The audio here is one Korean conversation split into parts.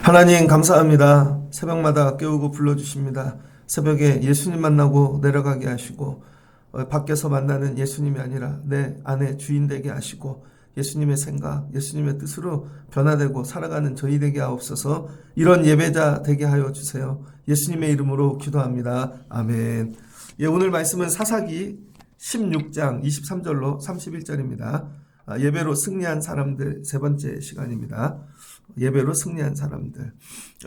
하나님 감사합니다. 새벽마다 깨우고 불러주십니다. 새벽에 예수님 만나고 내려가게 하시고 밖에서 만나는 예수님이 아니라 내 안에 주인 되게 하시고 예수님의 생각, 예수님의 뜻으로 변화되고 살아가는 저희 되게 하옵소서. 이런 예배자 되게 하여 주세요. 예수님의 이름으로 기도합니다. 아멘. 예, 오늘 말씀은 사사기 16장 23절로 31절입니다. 예배로 승리한 사람들 세 번째 시간입니다. 예배로 승리한 사람들.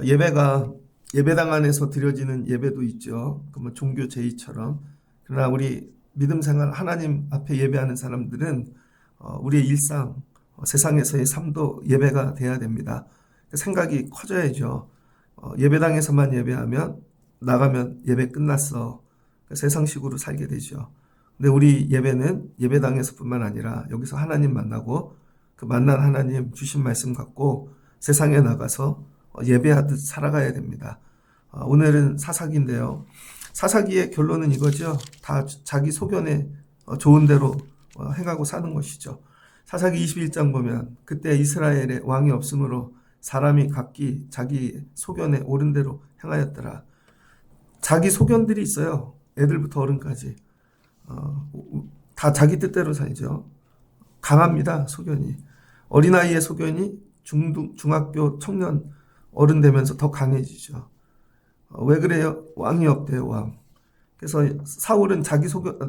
예배가 예배당 안에서 드려지는 예배도 있죠. 그러면 종교 제의처럼. 그러나 우리 믿음 생활 하나님 앞에 예배하는 사람들은 우리의 일상, 세상에서의 삶도 예배가 돼야 됩니다. 생각이 커져야죠. 예배당에서만 예배하면 나가면 예배 끝났어. 세상식으로 살게 되죠. 근데 우리 예배는 예배당에서뿐만 아니라 여기서 하나님 만나고 그 만난 하나님 주신 말씀 갖고 세상에 나가서 예배하듯 살아가야 됩니다. 오늘은 사사기인데요. 사사기의 결론은 이거죠. 다 자기 소견에 좋은 대로 행하고 사는 것이죠. 사사기 21장 보면 그때 이스라엘에 왕이 없으므로 사람이 각기 자기 소견에 옳은 대로 행하였더라. 자기 소견들이 있어요. 애들부터 어른까지. 다 자기 뜻대로 살죠. 강합니다. 소견이. 어린아이의 소견이 중학교 청년 어른 되면서 더 강해지죠. 왜 그래요? 왕이 없대요. 왕. 그래서 사울은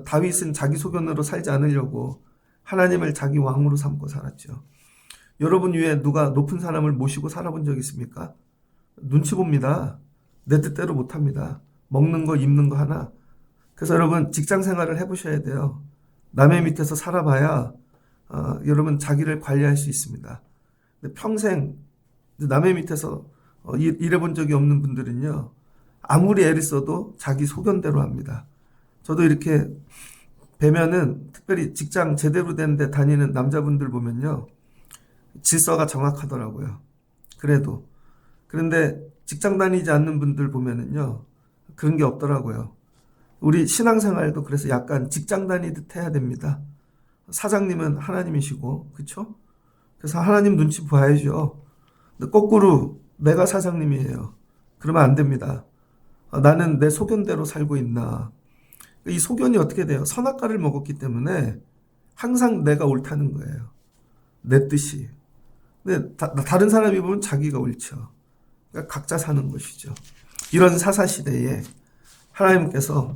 다윗은 자기 소견으로 살지 않으려고 하나님을 자기 왕으로 삼고 살았죠. 여러분 위에 누가 높은 사람을 모시고 살아본 적 있습니까? 눈치 봅니다. 내 뜻대로 못합니다. 먹는 거 입는 거 하나. 그래서 여러분 직장 생활을 해보셔야 돼요. 남의 밑에서 살아봐야 여러분 자기를 관리할 수 있습니다. 근데 평생 남의 밑에서 일해본 적이 없는 분들은요. 아무리 애를 써도 자기 소견대로 합니다. 저도 이렇게 뵈면은 특별히 직장 제대로 된 데 다니는 남자분들 보면요. 질서가 정확하더라고요. 그런데 직장 다니지 않는 분들 보면은요. 그런 게 없더라고요. 우리 신앙생활도 그래서 약간 직장 다니듯 해야 됩니다. 사장님은 하나님이시고, 그쵸? 그래서 하나님 눈치 봐야죠. 근데 거꾸로 내가 사장님이에요. 그러면 안 됩니다. 나는 내 소견대로 살고 있나. 이 소견이 어떻게 돼요? 선악과를 먹었기 때문에 항상 내가 옳다는 거예요. 내 뜻이. 근데 다른 사람이 보면 자기가 옳죠. 그러니까 각자 사는 것이죠. 이런 사사시대에 하나님께서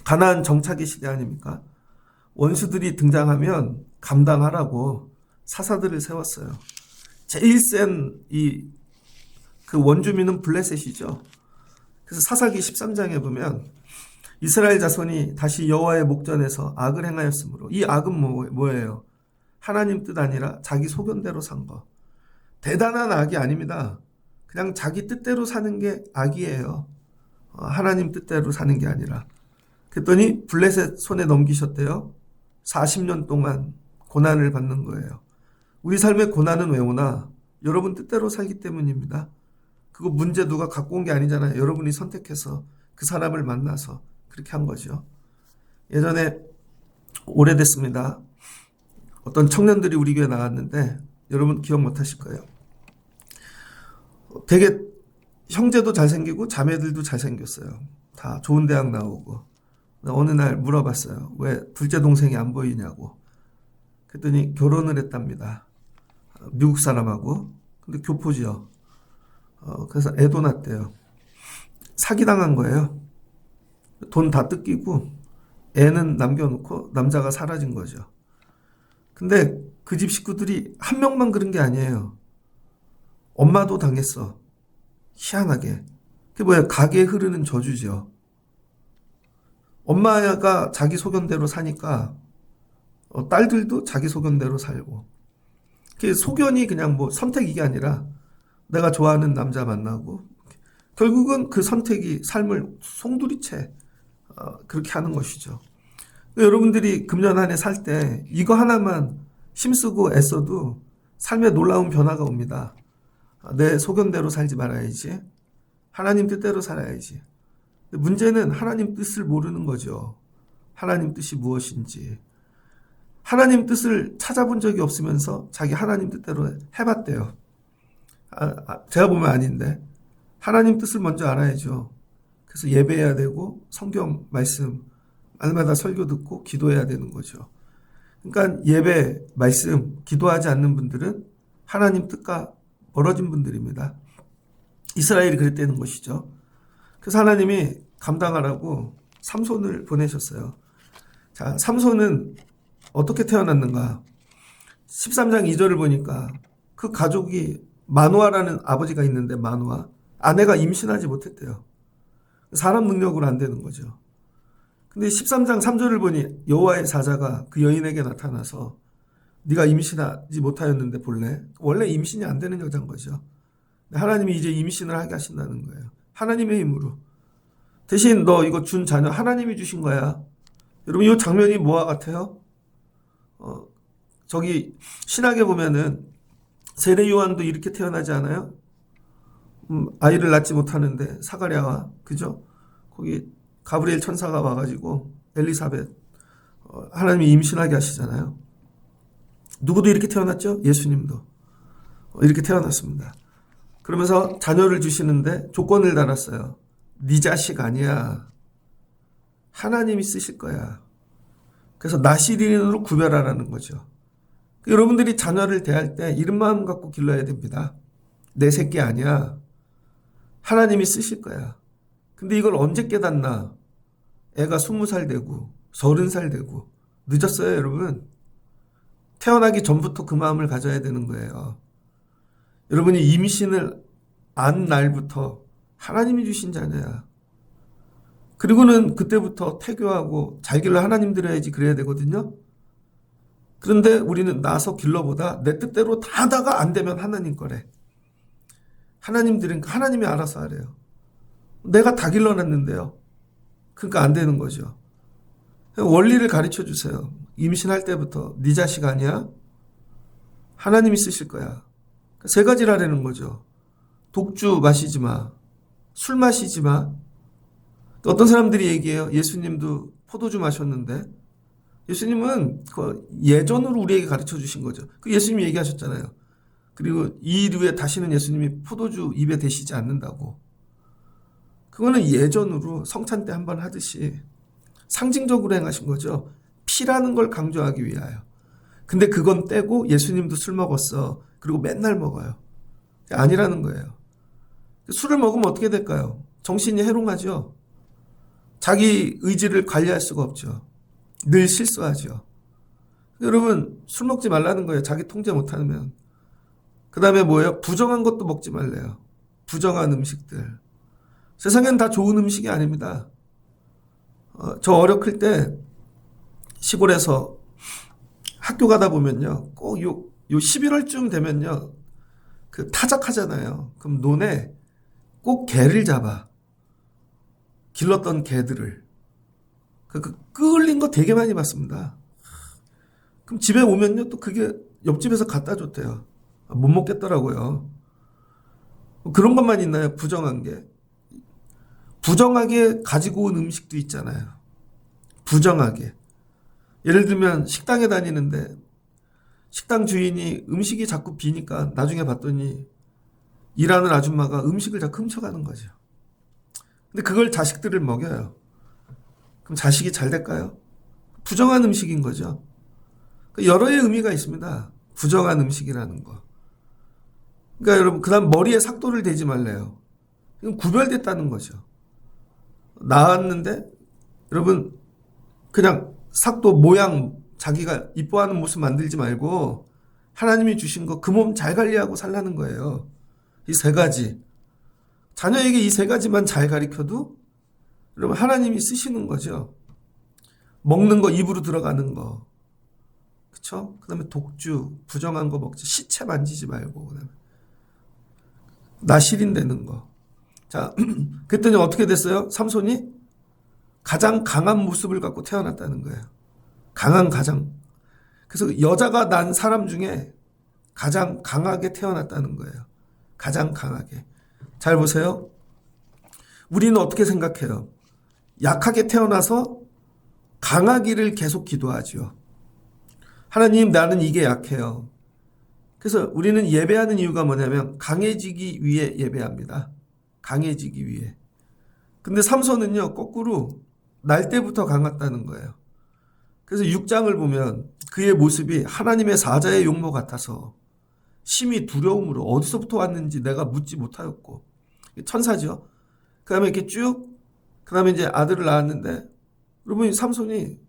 가나안 정착의 시대 아닙니까? 원수들이 등장하면 감당하라고 사사들을 세웠어요. 제일 센 그 원주민은 블레셋이죠. 그래서 사사기 13장에 보면 이스라엘 자손이 다시 여호와의 목전에서 악을 행하였으므로 이 악은 뭐예요? 하나님 뜻 아니라 자기 소견대로 산 거. 대단한 악이 아닙니다. 그냥 자기 뜻대로 사는 게 악이에요. 하나님 뜻대로 사는 게 아니라. 그랬더니 블레셋 손에 넘기셨대요. 40년 동안 고난을 받는 거예요. 우리 삶의 고난은 왜 오나? 여러분 뜻대로 살기 때문입니다. 그거 문제 누가 갖고 온 게 아니잖아요. 여러분이 선택해서 그 사람을 만나서 그렇게 한 거죠. 예전에 오래됐습니다. 어떤 청년들이 우리 교회 나왔는데 여러분 기억 못 하실 거예요. 되게 형제도 잘생기고 자매들도 잘생겼어요. 다 좋은 대학 나오고. 어느 날 물어봤어요. 왜 둘째 동생이 안 보이냐고. 그랬더니 결혼을 했답니다. 미국 사람하고. 근데 교포지요. 그래서 애도 낳았대요. 사기당한 거예요. 돈 다 뜯기고 애는 남겨놓고 남자가 사라진 거죠. 근데 그 집 식구들이 한 명만 그런 게 아니에요. 엄마도 당했어. 희한하게. 그게 뭐예요? 가게에 흐르는 저주죠. 엄마가 자기 소견대로 사니까 딸들도 자기 소견대로 살고. 그 소견이 그냥 뭐 선택이 아니라 내가 좋아하는 남자 만나고 결국은 그 선택이 삶을 송두리째 그렇게 하는 것이죠. 여러분들이 금년 한 해 살 때 이거 하나만 힘쓰고 애써도 삶에 놀라운 변화가 옵니다. 내 소견대로 살지 말아야지. 하나님 뜻대로 살아야지. 문제는 하나님 뜻을 모르는 거죠. 하나님 뜻이 무엇인지. 하나님 뜻을 찾아본 적이 없으면서 자기 하나님 뜻대로 해봤대요. 제가 보면 아닌데 하나님 뜻을 먼저 알아야죠. 그래서 예배해야 되고 성경 말씀 날마다 설교 듣고 기도해야 되는 거죠. 그러니까 예배, 말씀, 기도하지 않는 분들은 하나님 뜻과 멀어진 분들입니다. 이스라엘이 그랬다는 것이죠. 그래서 하나님이 감당하라고 삼손을 보내셨어요. 자, 삼손은 어떻게 태어났는가? 13장 2절을 보니까 그 가족이 마노아라는 아버지가 있는데 마노아 아내가 임신하지 못했대요. 사람 능력으로 안 되는 거죠. 근데 13장 3절을 보니 여호와의 사자가 그 여인에게 나타나서 네가 임신하지 못하였는데 볼래? 원래 임신이 안 되는 여자인 거죠. 하나님이 이제 임신을 하게 하신다는 거예요. 하나님의 힘으로. 대신 너 이거 준 자녀 하나님이 주신 거야. 여러분 이 장면이 뭐와 같아요? 저기 신학에 보면은 세례 요한도 이렇게 태어나지 않아요? 아이를 낳지 못하는데 사가랴와 그죠? 거기 가브리엘 천사가 와가지고 엘리사벳 하나님이 임신하게 하시잖아요. 누구도 이렇게 태어났죠? 예수님도 이렇게 태어났습니다. 그러면서 자녀를 주시는데 조건을 달았어요. 네 자식 아니야. 하나님이 쓰실 거야. 그래서 나시린으로 구별하라는 거죠. 여러분들이 자녀를 대할 때 이런 마음 갖고 길러야 됩니다. 내 새끼 아니야. 하나님이 쓰실 거야. 근데 이걸 언제 깨닫나? 애가 20살 되고 30살 되고 늦었어요, 여러분. 태어나기 전부터 그 마음을 가져야 되는 거예요. 여러분이 임신을 안 날부터 하나님이 주신 자녀야. 그리고는 그때부터 태교하고 잘 길러 하나님 들어야지 그래야 되거든요. 그런데 우리는 나서 길러보다 내 뜻대로 다 하다가 안 되면 하나님 거래. 하나님 들으니까 하나님이 알아서 하래요. 내가 다 길러놨는데요. 그러니까 안 되는 거죠. 원리를 가르쳐 주세요. 임신할 때부터 네 자식 아니야? 하나님이 쓰실 거야. 세 가지를 하라는 거죠. 독주 마시지 마. 술 마시지 마. 어떤 사람들이 얘기해요. 예수님도 포도주 마셨는데 예수님은 예전으로 우리에게 가르쳐 주신 거죠. 그 예수님이 얘기하셨잖아요. 그리고 이 일 후에 다시는 예수님이 포도주 입에 대시지 않는다고. 그거는 예전으로 성찬 때 한번 하듯이 상징적으로 행하신 거죠. 피라는 걸 강조하기 위하여. 근데 그건 떼고 예수님도 술 먹었어. 그리고 맨날 먹어요. 아니라는 거예요. 술을 먹으면 어떻게 될까요? 정신이 해롱하죠. 자기 의지를 관리할 수가 없죠. 늘 실수하죠. 여러분 술 먹지 말라는 거예요. 자기 통제 못하면. 그 다음에 뭐예요? 부정한 것도 먹지 말래요. 부정한 음식들. 세상엔 다 좋은 음식이 아닙니다. 저 어렸을 때 시골에서 학교 가다 보면요. 꼭 요 11월쯤 되면요. 그 타작하잖아요. 그럼 논에 꼭 개를 잡아. 길렀던 개들을. 끌린 거 되게 많이 봤습니다. 그럼 집에 오면요. 또 그게 옆집에서 갖다 줬대요. 못 먹겠더라고요. 그런 것만 있나요? 부정한 게. 부정하게 가지고 온 음식도 있잖아요. 부정하게. 예를 들면 식당에 다니는데 식당 주인이 음식이 자꾸 비니까 나중에 봤더니 일하는 아줌마가 음식을 자꾸 훔쳐가는 거죠. 근데 그걸 자식들을 먹여요. 그럼 자식이 잘 될까요? 부정한 음식인 거죠. 여러의 의미가 있습니다. 부정한 음식이라는 거. 그러니까 여러분 그다음 머리에 삭도를 대지 말래요. 이건 구별됐다는 거죠. 나왔는데 여러분 그냥 삭도 모양 자기가 이뻐하는 모습 만들지 말고 하나님이 주신 거 그 몸 잘 관리하고 살라는 거예요. 이 세 가지. 자녀에게 이 세 가지만 잘 가르쳐도 여러분 하나님이 쓰시는 거죠. 먹는 거 입으로 들어가는 거. 그쵸? 그 다음에 독주 부정한 거 먹지. 시체 만지지 말고 그다음에 나실인 되는 거. 자, 그랬더니 어떻게 됐어요? 삼손이 가장 강한 모습을 갖고 태어났다는 거예요. 강한 가장. 그래서 여자가 난 사람 중에 가장 강하게 태어났다는 거예요. 가장 강하게. 잘 보세요. 우리는 어떻게 생각해요? 약하게 태어나서 강하기를 계속 기도하죠. 하나님, 나는 이게 약해요. 그래서 우리는 예배하는 이유가 뭐냐면 강해지기 위해 예배합니다. 강해지기 위해. 근데 삼손은요, 거꾸로 날 때부터 강했다는 거예요. 그래서 6장을 보면 그의 모습이 하나님의 사자의 용모 같아서 심히 두려움으로 어디서부터 왔는지 내가 묻지 못하였고, 천사죠. 그 다음에 이렇게 쭉, 그 다음에 이제 아들을 낳았는데, 여러분, 삼손이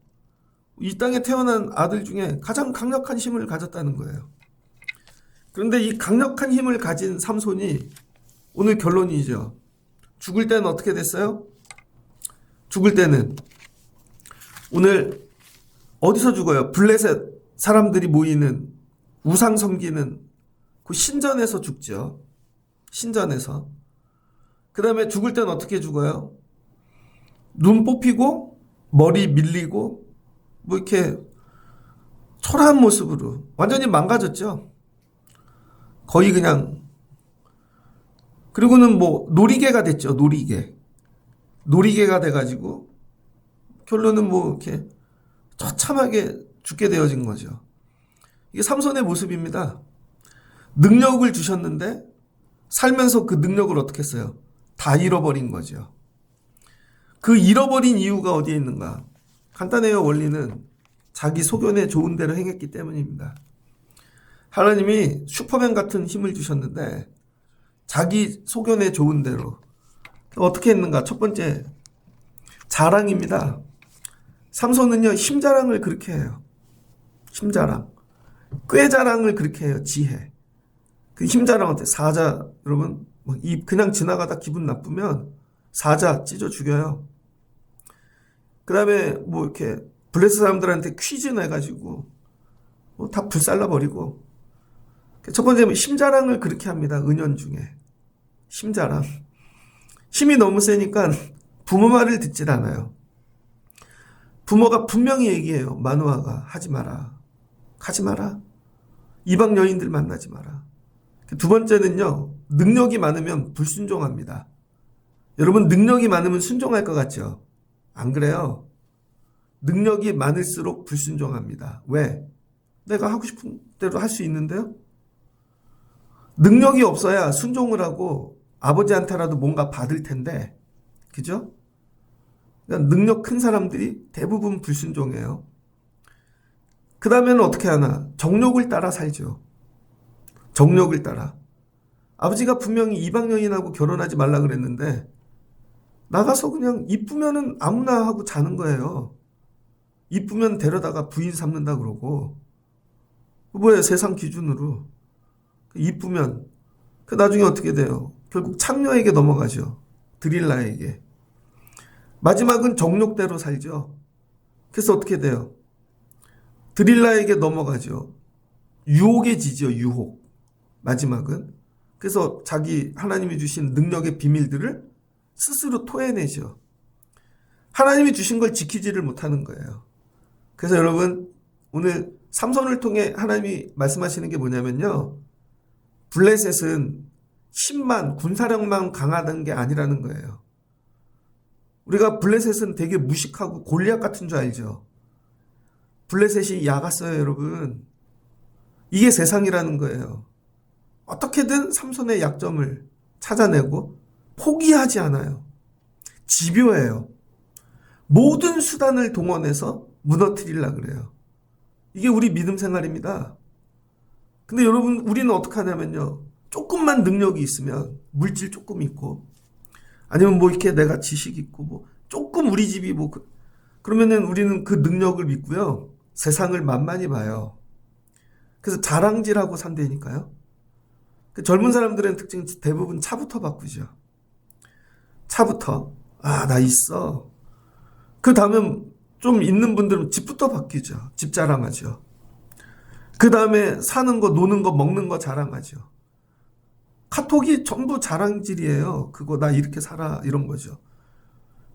이 땅에 태어난 아들 중에 가장 강력한 힘을 가졌다는 거예요. 그런데 이 강력한 힘을 가진 삼손이 오늘 결론이죠. 죽을 때는 어떻게 됐어요? 죽을 때는 오늘 어디서 죽어요? 블레셋 사람들이 모이는 우상 섬기는 그 신전에서 죽죠. 신전에서. 그 다음에 죽을 때는 어떻게 죽어요? 눈 뽑히고 머리 밀리고 뭐 이렇게 초라한 모습으로 완전히 망가졌죠. 거의 그냥. 그리고는 뭐 놀이개가 됐죠. 놀이개가 돼가지고 결론은 뭐 이렇게 처참하게 죽게 되어진 거죠. 이게 삼손의 모습입니다. 능력을 주셨는데 살면서 그 능력을 어떻게 했어요? 다 잃어버린 거죠. 그 잃어버린 이유가 어디에 있는가? 간단해요. 원리는 자기 소견에 좋은 대로 행했기 때문입니다. 하나님이 슈퍼맨 같은 힘을 주셨는데 자기 소견에 좋은 대로 어떻게 했는가? 첫 번째, 자랑입니다. 삼손은요, 힘자랑을 그렇게 해요. 힘자랑. 꾀자랑을 그렇게 해요. 지혜. 그 힘자랑 어때? 사자, 여러분, 그냥 지나가다 기분 나쁘면 사자 찢어 죽여요. 그 다음에 뭐 이렇게 블레스 사람들한테 퀴즈 내가지고 다 불살라버리고. 첫 번째, 힘자랑을 그렇게 합니다. 은연중에. 힘자랑. 힘이 너무 세니까 부모 말을 듣질 않아요. 부모가 분명히 얘기해요. 마누아가 하지 마라. 가지 마라. 이방 여인들 만나지 마라. 두 번째는요. 능력이 많으면 불순종합니다. 여러분, 능력이 많으면 순종할 것 같죠? 안 그래요? 능력이 많을수록 불순종합니다. 왜? 내가 하고 싶은 대로 할 수 있는데요? 능력이 없어야 순종을 하고 아버지한테라도 뭔가 받을 텐데, 그죠? 그러니까 능력 큰 사람들이 대부분 불순종해요. 그 다음에는 어떻게 하나? 정욕을 따라 살죠. 정욕을 따라. 아버지가 분명히 이방 여인하고 결혼하지 말라 그랬는데 나가서 그냥 이쁘면은 아무나 하고 자는 거예요. 이쁘면 데려다가 부인 삼는다 그러고. 뭐예요? 세상 기준으로. 이쁘면. 그 나중에 어떻게 돼요? 결국 창녀에게 넘어가죠. 드릴라에게. 마지막은 정욕대로 살죠. 그래서 어떻게 돼요? 드릴라에게 넘어가죠. 유혹에 지죠. 유혹. 마지막은. 그래서 자기 하나님이 주신 능력의 비밀들을 스스로 토해내죠. 하나님이 주신 걸 지키지를 못하는 거예요. 그래서 여러분, 오늘 삼손을 통해 하나님이 말씀하시는 게 뭐냐면요. 블레셋은 10만 군사력만 강하다는 게 아니라는 거예요. 우리가 블레셋은 되게 무식하고 골리앗 같은 줄 알죠. 블레셋이 약았어요, 여러분. 이게 세상이라는 거예요. 어떻게든 삼손의 약점을 찾아내고 포기하지 않아요. 집요해요. 모든 수단을 동원해서 무너뜨리려고 그래요. 이게 우리 믿음 생활입니다. 근데 여러분, 우리는 어떻게 하냐면요. 조금만 능력이 있으면, 물질 조금 있고, 아니면 뭐 이렇게 내가 지식 있고, 뭐, 조금 우리 집이 뭐, 그러면은 우리는 그 능력을 믿고요. 세상을 만만히 봐요. 그래서 자랑질하고 산다니까요. 그 젊은 사람들의 특징 대부분 차부터 바꾸죠. 차부터. 아, 나 있어. 그 다음에 좀 있는 분들은 집부터 바뀌죠. 집 자랑하죠. 그 다음에 사는 거, 노는 거, 먹는 거 자랑하죠. 카톡이 전부 자랑질이에요. 그거 나 이렇게 살아 이런 거죠.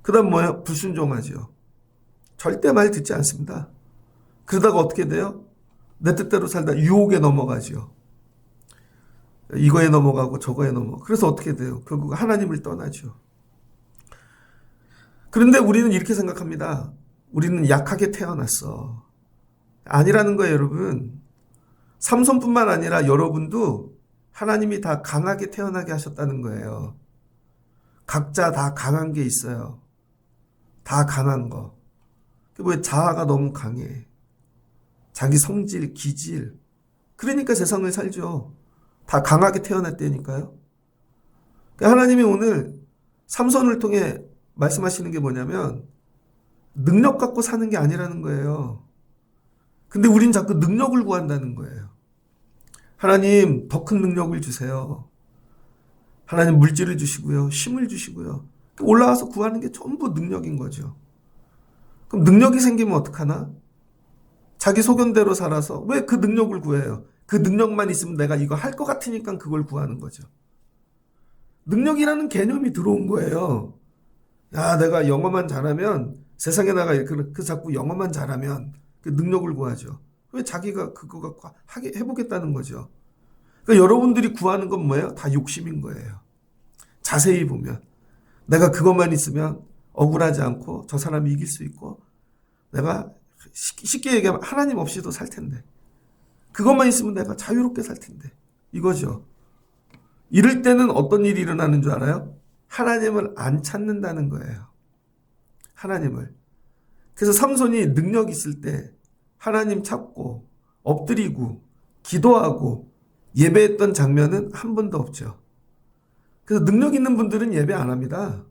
그 다음 뭐예요? 불순종하죠. 절대 말 듣지 않습니다. 그러다가 어떻게 돼요? 내 뜻대로 살다 유혹에 넘어가죠. 이거에 넘어가고 저거에 넘어가고. 그래서 어떻게 돼요? 결국 하나님을 떠나죠. 그런데 우리는 이렇게 생각합니다. 우리는 약하게 태어났어. 아니라는 거예요, 여러분. 삼손뿐만 아니라 여러분도 하나님이 다 강하게 태어나게 하셨다는 거예요. 각자 다 강한 게 있어요. 다 강한 거. 왜 자아가 너무 강해? 자기 성질, 기질. 그러니까 세상을 살죠. 다 강하게 태어났다니까요. 하나님이 오늘 삼손을 통해 말씀하시는 게 뭐냐면 능력 갖고 사는 게 아니라는 거예요. 근데 우린 자꾸 능력을 구한다는 거예요. 하나님 더 큰 능력을 주세요. 하나님 물질을 주시고요. 힘을 주시고요. 올라가서 구하는 게 전부 능력인 거죠. 그럼 능력이 생기면 어떡하나? 자기 소견대로 살아서 왜 그 능력을 구해요? 그 능력만 있으면 내가 이거 할 것 같으니까 그걸 구하는 거죠. 능력이라는 개념이 들어온 거예요. 야, 내가 영어만 잘하면 세상에 나가 그 자꾸 영어만 잘하면 그 능력을 구하죠. 왜 자기가 그거 갖고 해보겠다는 거죠. 그러니까 여러분들이 구하는 건 뭐예요? 다 욕심인 거예요. 자세히 보면 내가 그것만 있으면 억울하지 않고 저 사람이 이길 수 있고 내가 쉽게 얘기하면 하나님 없이도 살 텐데 그것만 있으면 내가 자유롭게 살 텐데 이거죠. 이럴 때는 어떤 일이 일어나는 줄 알아요? 하나님을 안 찾는다는 거예요. 하나님을. 그래서 삼손이 능력 있을 때 하나님 찾고 엎드리고 기도하고 예배했던 장면은 한 번도 없죠. 그래서 능력 있는 분들은 예배 안 합니다.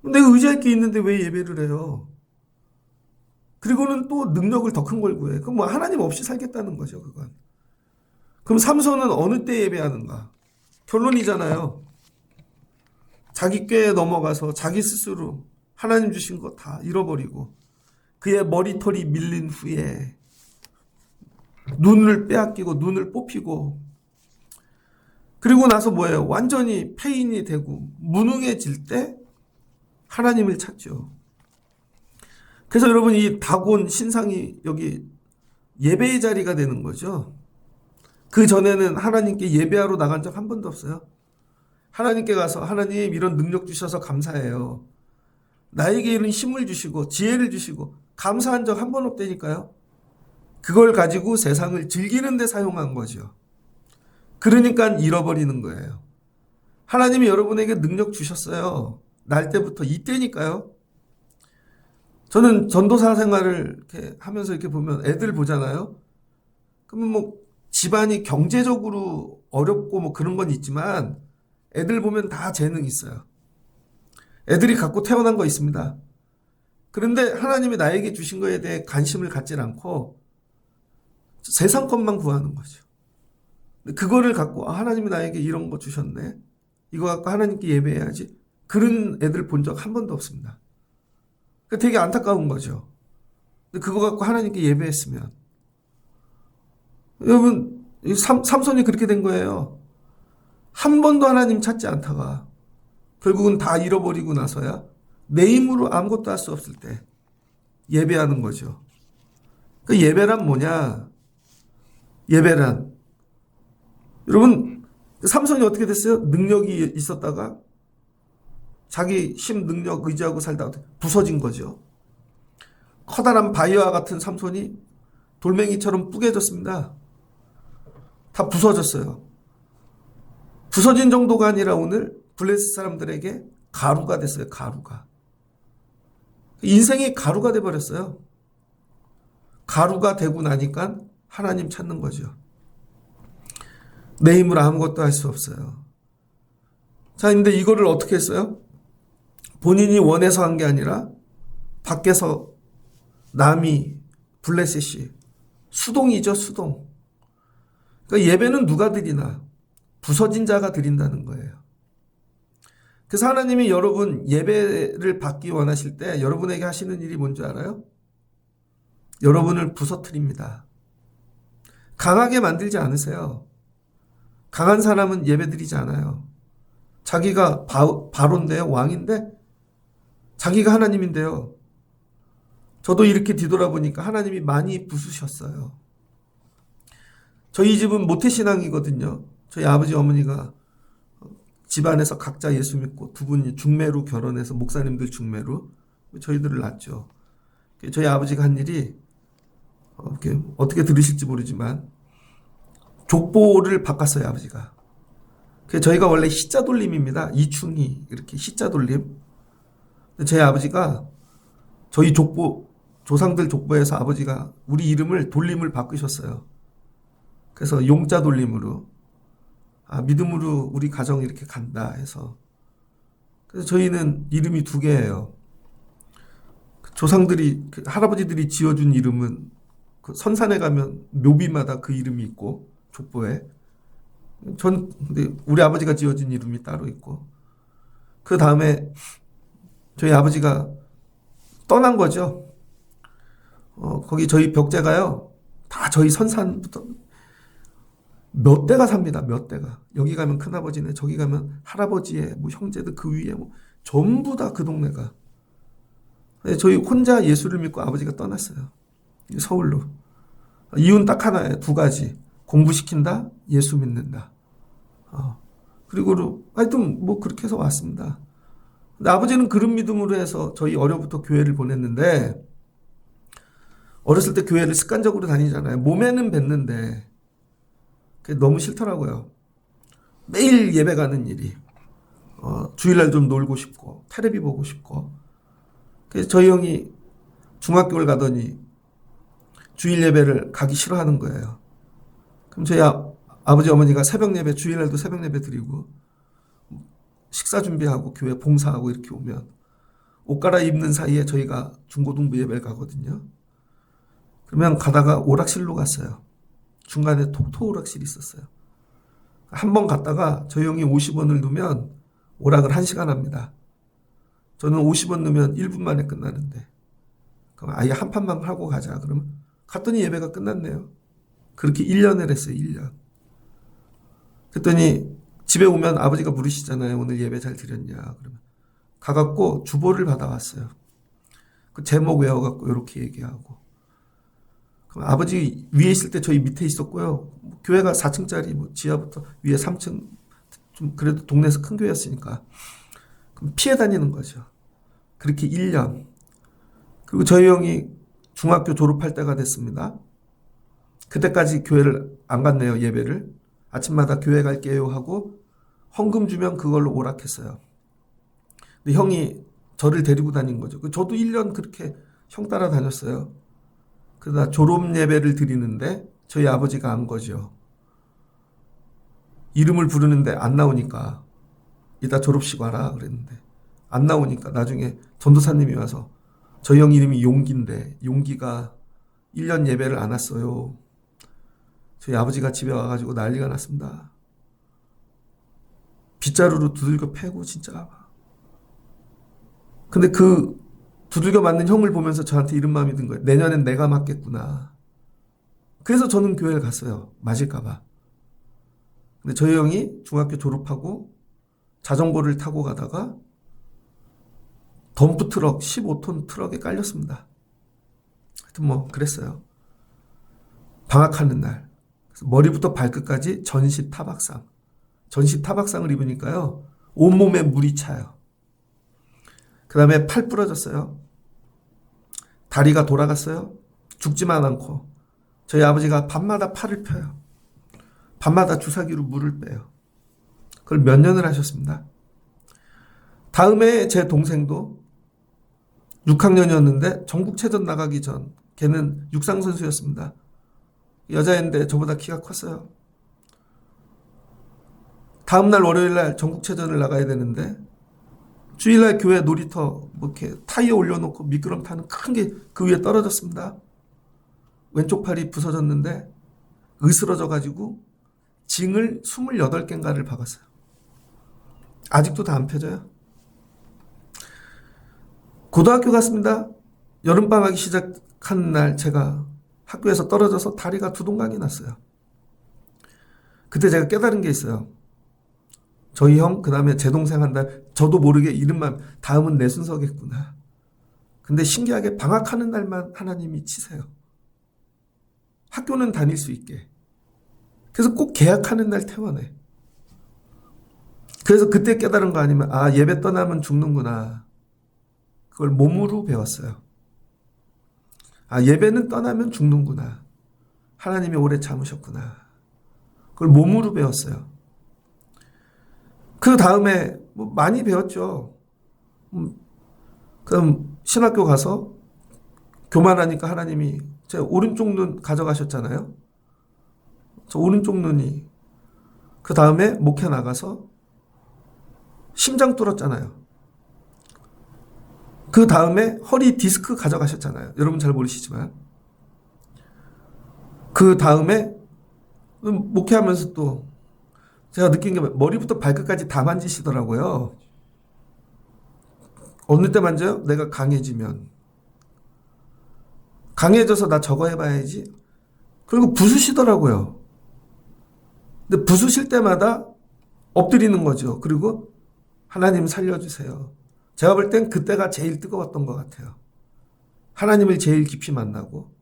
내가 의지할 게 있는데 왜 예배를 해요? 그리고는 또 능력을 더 큰 걸 구해. 그럼 뭐 하나님 없이 살겠다는 거죠, 그건. 그럼 삼손은 어느 때 예배하는가? 결론이잖아요. 자기 꾀에 넘어가서 자기 스스로 하나님 주신 거 다 잃어버리고 그의 머리털이 밀린 후에 눈을 빼앗기고 눈을 뽑히고 그리고 나서 뭐예요? 완전히 폐인이 되고 무능해질 때 하나님을 찾죠. 그래서 여러분 이 다곤 신상이 여기 예배의 자리가 되는 거죠. 그 전에는 하나님께 예배하러 나간 적 한 번도 없어요. 하나님께 가서 하나님 이런 능력 주셔서 감사해요. 나에게 이런 힘을 주시고 지혜를 주시고 감사한 적 한 번 없다니까요. 그걸 가지고 세상을 즐기는 데 사용한 거죠. 그러니까 잃어버리는 거예요. 하나님이 여러분에게 능력 주셨어요. 날 때부터 이때니까요. 저는 전도사 생활을 이렇게 하면서 이렇게 보면 애들 보잖아요. 그러면 뭐 집안이 경제적으로 어렵고 뭐 그런 건 있지만 애들 보면 다 재능 있어요. 애들이 갖고 태어난 거 있습니다. 그런데 하나님이 나에게 주신 거에 대해 관심을 갖질 않고 세상 것만 구하는 거죠. 그거를 갖고 하나님이 나에게 이런 거 주셨네. 이거 갖고 하나님께 예배해야지. 그런 애들 본 적 한 번도 없습니다. 되게 안타까운 거죠. 그거 갖고 하나님께 예배했으면. 여러분 삼손이 그렇게 된 거예요. 한 번도 하나님 찾지 않다가 결국은 다 잃어버리고 나서야 내 힘으로 아무것도 할 수 없을 때 예배하는 거죠. 그 예배란 뭐냐? 예배란 여러분 삼손이 어떻게 됐어요? 능력이 있었다가 자기 힘 능력 의지하고 살다가 부서진 거죠. 커다란 바위와 같은 삼손이 돌멩이처럼 뿌개졌습니다. 다 부서졌어요. 부서진 정도가 아니라 오늘 블레셋 사람들에게 가루가 됐어요. 가루가. 인생이 가루가 돼버렸어요. 가루가 되고 나니까 하나님 찾는 거죠. 내 힘으로 아무것도 할 수 없어요. 자, 근데 이거를 어떻게 했어요? 본인이 원해서 한 게 아니라 밖에서 남이 블레셋이 수동이죠, 수동. 그러니까 예배는 누가 드리나? 부서진 자가 드린다는 거예요. 그래서 하나님이 여러분 예배를 받기 원하실 때 여러분에게 하시는 일이 뭔지 알아요? 여러분을 부서뜨립니다. 강하게 만들지 않으세요. 강한 사람은 예배 드리지 않아요. 자기가 바로인데요, 왕인데 자기가 하나님인데요. 저도 이렇게 뒤돌아보니까 하나님이 많이 부수셨어요. 저희 집은 모태신앙이거든요. 저희 아버지 어머니가 집안에서 각자 예수 믿고 두 분이 중매로 결혼해서 목사님들 중매로 저희들을 낳았죠. 저희 아버지가 한 일이 이렇게 어떻게 들으실지 모르지만 족보를 바꿨어요, 아버지가. 저희가 원래 시자 돌림입니다. 이충희 이렇게 시자 돌림. 저희 아버지가 저희 족보 조상들 족보에서 아버지가 우리 이름을 돌림을 바꾸셨어요. 그래서 용자 돌림으로 믿음으로 우리 가정 이렇게 간다 해서. 그래서 저희는 이름이 두 개예요. 조상들이 할아버지들이 지어준 이름은 그 선산에 가면 묘비마다 그 이름이 있고 족보에 근데 우리 아버지가 지어준 이름이 따로 있고 그 다음에 저희 아버지가 떠난 거죠. 거기 저희 벽제가요 다 저희 선산부터 몇 대가 삽니다. 몇 대가. 여기 가면 큰아버지네, 저기 가면 할아버지의 뭐 형제들 그 위에 뭐 전부 다 그 동네가. 저희 혼자 예수를 믿고 아버지가 떠났어요. 서울로. 이유는 딱 하나예요. 두 가지. 공부시킨다, 예수 믿는다. 그리고 하여튼 뭐 그렇게 해서 왔습니다. 근데 아버지는 그런 믿음으로 해서 저희 어려부터 교회를 보냈는데 어렸을 때 교회를 습관적으로 다니잖아요. 몸에는 뱉는데 그게 너무 싫더라고요. 매일 예배 가는 일이. 주일날 좀 놀고 싶고 테레비 보고 싶고. 그래서 저희 형이 중학교를 가더니 주일 예배를 가기 싫어하는 거예요. 그럼 저희 아버지 어머니가 새벽 예배, 주일날도 새벽 예배 드리고 식사 준비하고 교회 봉사하고 이렇게 오면 옷 갈아입는 사이에 저희가 중고등부 예배를 가거든요. 그러면 가다가 오락실로 갔어요. 중간에 톡토 오락실이 있었어요. 한 번 갔다가 저희 형이 50원을 넣으면 오락을 1시간 합니다. 저는 50원 넣으면 1분 만에 끝나는데 그럼 아예 한 판만 하고 가자. 그러면 갔더니 예배가 끝났네요. 그렇게 1년을 했어요. 1년. 그랬더니 집에 오면 아버지가 물으시잖아요. 오늘 예배 잘 드렸냐. 그러면 가갖고 주보를 받아왔어요. 그 제목 외워갖고 이렇게 얘기하고. 그럼 아버지 위에 있을 때 저희 밑에 있었고요. 교회가 4층짜리 뭐 지하부터 위에 3층 좀 그래도 동네에서 큰 교회였으니까 그럼 피해 다니는 거죠. 그렇게 1년. 그리고 저희 형이 중학교 졸업할 때가 됐습니다. 그때까지 교회를 안 갔네요. 예배를. 아침마다 교회 갈게요 하고 헌금 주면 그걸로 오락했어요. 근데 형이 저를 데리고 다닌 거죠. 저도 1년 그렇게 형 따라 다녔어요. 그러다 졸업 예배를 드리는데 저희 아버지가 안 거죠. 이름을 부르는데 안 나오니까 이따 졸업식 와라 그랬는데 안 나오니까 나중에 전도사님이 와서 저희 형 이름이 용기인데 용기가 1년 예배를 안 왔어요. 저희 아버지가 집에 와가지고 난리가 났습니다. 빗자루로 두들겨 패고 진짜. 근데 그 두들겨 맞는 형을 보면서 저한테 이런 마음이 든 거예요. 내년엔 내가 맞겠구나. 그래서 저는 교회를 갔어요. 맞을까봐. 근데 저희 형이 중학교 졸업하고 자전거를 타고 가다가 덤프 트럭 15톤 트럭에 깔렸습니다. 하여튼 뭐 그랬어요. 방학하는 날. 그래서 머리부터 발끝까지 전시 타박상. 전시 타박상을 입으니까요. 온몸에 물이 차요. 그 다음에 팔 부러졌어요. 다리가 돌아갔어요. 죽지만 않고. 저희 아버지가 밤마다 팔을 펴요. 밤마다 주사기로 물을 빼요. 그걸 몇 년을 하셨습니다. 다음에 제 동생도 6학년이었는데 전국체전 나가기 전 걔는 육상선수였습니다. 여자인데 저보다 키가 컸어요. 다음날 월요일날 전국체전을 나가야 되는데 주일날 교회 놀이터 뭐 이렇게 타이어 올려놓고 미끄럼 타는 큰 게 그 위에 떨어졌습니다. 왼쪽 팔이 부서졌는데 으스러져가지고 징을 28개인가를 박았어요. 아직도 다 안 펴져요. 고등학교 갔습니다. 여름방학이 시작한 날 제가 학교에서 떨어져서 다리가 두동강이 났어요. 그때 제가 깨달은 게 있어요. 저희 형, 그 다음에 제 동생 한 달, 저도 모르게 이름만, 다음은 내 순서겠구나. 근데 신기하게 방학하는 날만 하나님이 치세요. 학교는 다닐 수 있게. 그래서 꼭 개학하는 날 태워내. 그래서 그때 깨달은 거 아니면, 예배 떠나면 죽는구나. 그걸 몸으로 배웠어요. 예배는 떠나면 죽는구나. 하나님이 오래 참으셨구나. 그걸 몸으로 배웠어요. 그 다음에 뭐 많이 배웠죠. 그럼 신학교 가서 교만하니까 하나님이 제 오른쪽 눈 가져가셨잖아요. 저 오른쪽 눈이 그 다음에 목회 나가서 심장 뚫었잖아요. 그 다음에 허리 디스크 가져가셨잖아요. 여러분 잘 모르시지만. 그 다음에 목회하면서 또 제가 느낀 게 머리부터 발끝까지 다 만지시더라고요. 어느 때 만져요? 내가 강해지면. 강해져서 나 저거 해봐야지. 그리고 부수시더라고요. 근데 부수실 때마다 엎드리는 거죠. 그리고 하나님 살려주세요. 제가 볼 땐 그때가 제일 뜨거웠던 것 같아요. 하나님을 제일 깊이 만나고.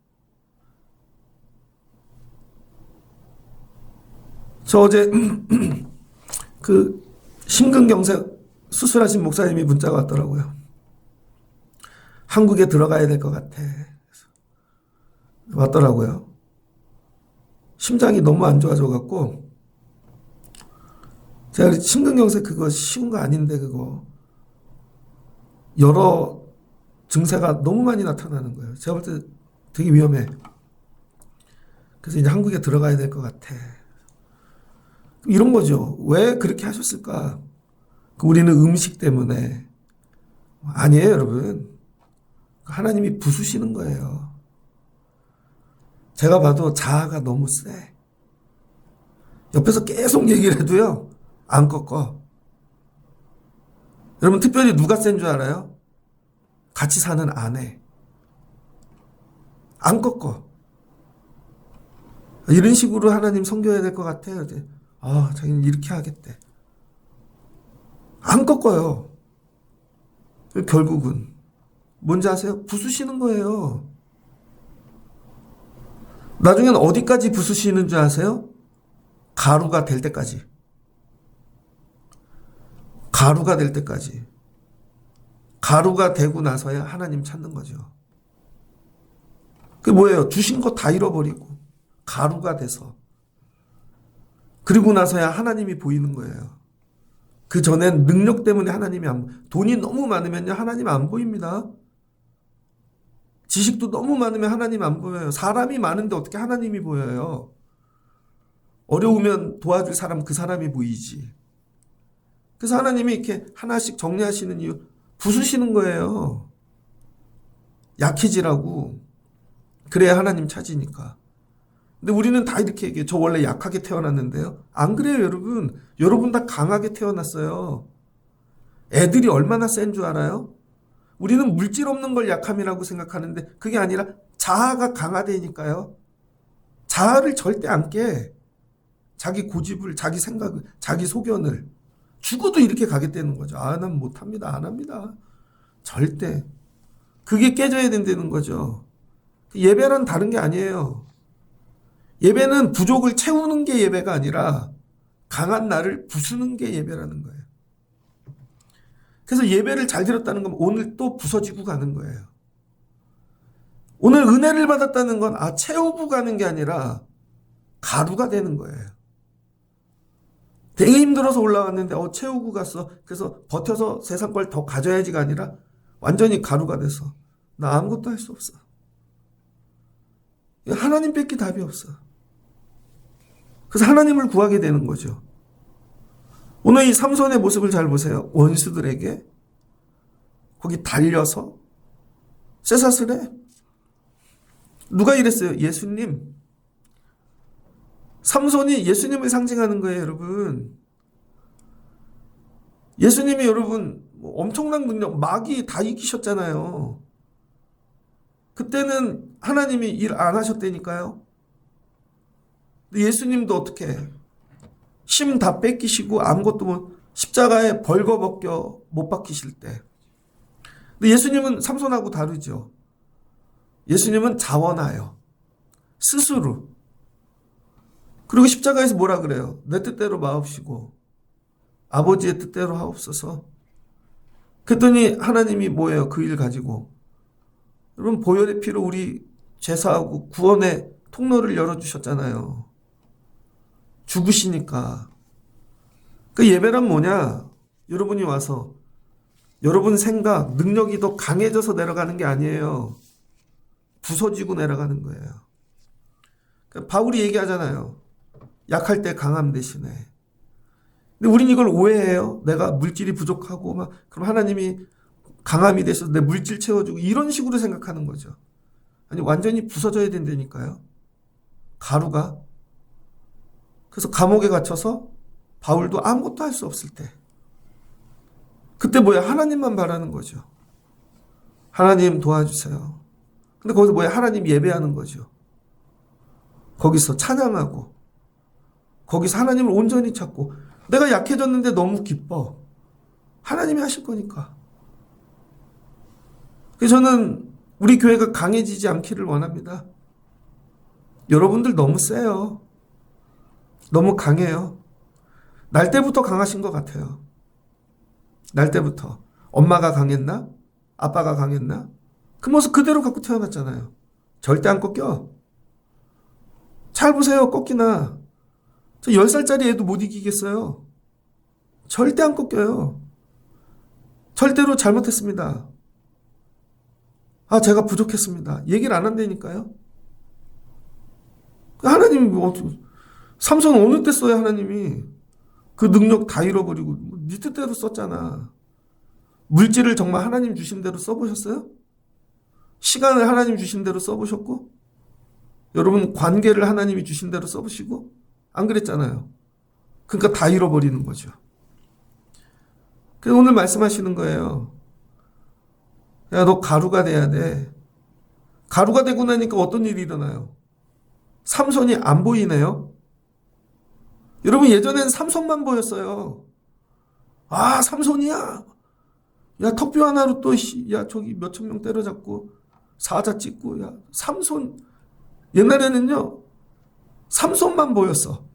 저 어제 그 심근경색 수술하신 목사님이 문자가 왔더라고요. 한국에 들어가야 될 것 같아. 왔더라고요. 심장이 너무 안 좋아져갖고 제가 심근경색 그거 쉬운 거 아닌데 그거 여러 증세가 너무 많이 나타나는 거예요. 제가 볼 때 되게 위험해. 그래서 이제 한국에 들어가야 될 것 같아. 이런 거죠. 왜 그렇게 하셨을까? 우리는 음식 때문에. 아니에요, 여러분. 하나님이 부수시는 거예요. 제가 봐도 자아가 너무 세. 옆에서 계속 얘기를 해도요, 안 꺾어. 여러분, 특별히 누가 센 줄 알아요? 같이 사는 아내. 안 꺾어. 이런 식으로 하나님 섬겨야 될 것 같아요. 자기는 이렇게 하겠대. 안 꺾어요. 결국은. 뭔지 아세요? 부수시는 거예요. 나중엔 어디까지 부수시는 줄 아세요? 가루가 될 때까지. 가루가 될 때까지. 가루가 되고 나서야 하나님 찾는 거죠. 그게 뭐예요? 주신 거 다 잃어버리고 가루가 돼서. 그리고 나서야 하나님이 보이는 거예요. 그 전엔 능력 때문에 하나님이 돈이 너무 많으면요, 하나님 안 보입니다. 지식도 너무 많으면 하나님 안 보여요. 사람이 많은데 어떻게 하나님이 보여요? 어려우면 도와줄 사람, 그 사람이 보이지. 그래서 하나님이 이렇게 하나씩 정리하시는 이유, 부수시는 거예요. 약해지라고. 그래야 하나님 찾으니까. 근데 우리는 다 이렇게 얘기해요. 저 원래 약하게 태어났는데요. 안 그래요, 여러분. 여러분 다 강하게 태어났어요. 애들이 얼마나 센 줄 알아요? 우리는 물질 없는 걸 약함이라고 생각하는데 그게 아니라 자아가 강하다니까요. 자아를 절대 안 깨. 자기 고집을, 자기 생각을, 자기 소견을. 죽어도 이렇게 가겠다는 거죠. 난 못합니다. 안 합니다. 절대. 그게 깨져야 된다는 거죠. 예배는 다른 게 아니에요. 예배는 부족을 채우는 게 예배가 아니라 강한 나를 부수는 게 예배라는 거예요. 그래서 예배를 잘 드렸다는 건 오늘 또 부서지고 가는 거예요. 오늘 은혜를 받았다는 건 채우고 가는 게 아니라 가루가 되는 거예요. 되게 힘들어서 올라왔는데 채우고 갔어. 그래서 버텨서 세상 걸 더 가져야지가 아니라 완전히 가루가 돼서 나 아무것도 할 수 없어. 하나님 뺏기 답이 없어. 그래서 하나님을 구하게 되는 거죠. 오늘 이 삼손의 모습을 잘 보세요. 원수들에게 거기 달려서 쇠사슬해. 누가 이랬어요? 예수님. 삼손이 예수님을 상징하는 거예요, 여러분. 예수님이 여러분 엄청난 능력, 마귀 다 이기셨잖아요. 그때는 하나님이 일 안 하셨다니까요. 근데 예수님도 어떻게 심 다 뺏기시고 아무것도 십자가에 벌거벗겨 못 박히실 때. 근데 예수님은 삼손하고 다르죠. 예수님은 자원하여 스스로. 그리고 십자가에서 뭐라 그래요? 내 뜻대로 마옵시고 아버지의 뜻대로 하옵소서. 그랬더니 하나님이 뭐예요? 그 일 가지고. 여러분 보혈의 피로 우리 죄사하고 구원의 통로를 열어주셨잖아요. 죽으시니까. 그 예배란 뭐냐? 여러분이 와서 여러분 생각, 능력이 더 강해져서 내려가는 게 아니에요. 부서지고 내려가는 거예요. 그러니까 바울이 얘기하잖아요. 약할 때 강함 대신에. 근데 우린 이걸 오해해요. 내가 물질이 부족하고 막 그럼 하나님이 강함이 되셔서 내 물질 채워주고 이런 식으로 생각하는 거죠. 아니 완전히 부서져야 된다니까요. 가루가. 그래서 감옥에 갇혀서 바울도 아무것도 할 수 없을 때 그때 뭐야? 하나님만 바라는 거죠. 하나님 도와주세요. 근데 거기서 뭐야? 하나님 예배하는 거죠. 거기서 찬양하고 거기서 하나님을 온전히 찾고 내가 약해졌는데 너무 기뻐. 하나님이 하실 거니까. 그래서 저는 우리 교회가 강해지지 않기를 원합니다. 여러분들 너무 세요. 너무 강해요. 날 때부터 강하신 것 같아요. 날 때부터. 엄마가 강했나? 아빠가 강했나? 그 모습 그대로 갖고 태어났잖아요. 절대 안 꺾여. 잘 보세요. 꺾이나. 저 10살짜리 애도 못 이기겠어요. 절대 안 꺾여요. 절대로 잘못했습니다. 아, 제가 부족했습니다. 얘기를 안 한다니까요. 하나님, 삼손 어느 때 써야 하나님이 그 능력 다 잃어버리고 네 뜻대로 썼잖아. 물질을 정말 하나님 주신 대로 써보셨어요? 시간을 하나님 주신 대로 써보셨고 여러분 관계를 하나님이 주신 대로 써보시고 안 그랬잖아요. 그러니까 다 잃어버리는 거죠. 그래서 오늘 말씀하시는 거예요. 야, 너 가루가 돼야 돼. 가루가 되고 나니까 어떤 일이 일어나요? 삼손이 안 보이네요. 여러분 예전엔 삼손만 보였어요. 아, 삼손이야. 야, 턱뼈 하나로 또 야, 저기 몇천 명 때려잡고 사자 찍고 야, 삼손. 옛날에는요. 삼손만 보였어.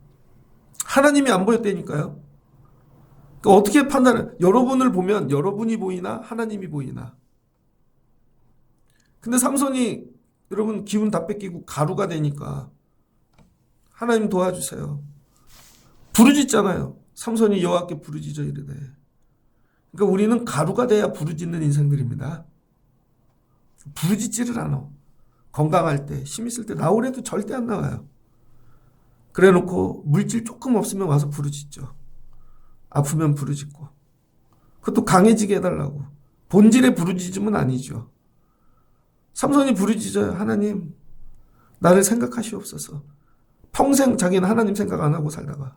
하나님이 안 보였다니까요. 그러니까 어떻게 판단해? 여러분을 보면 여러분이 보이나 하나님이 보이나. 근데 삼손이 여러분 기운 다 뺏기고 가루가 되니까 하나님 도와주세요. 부르짖잖아요. 삼손이 여호와께 부르짖어 이르되. 그러니까 우리는 가루가 돼야 부르짖는 인생들입니다. 부르짖지를 않아. 건강할 때, 힘 있을 때 나오래도 절대 안 나와요. 그래 놓고 물질 조금 없으면 와서 부르짖죠. 아프면 부르짖고. 그것도 강해지게 해달라고. 본질의 부르짖음은 아니죠. 삼손이 부르짖어요. 하나님, 나를 생각하시옵소서. 평생 자기는 하나님 생각 안 하고 살다가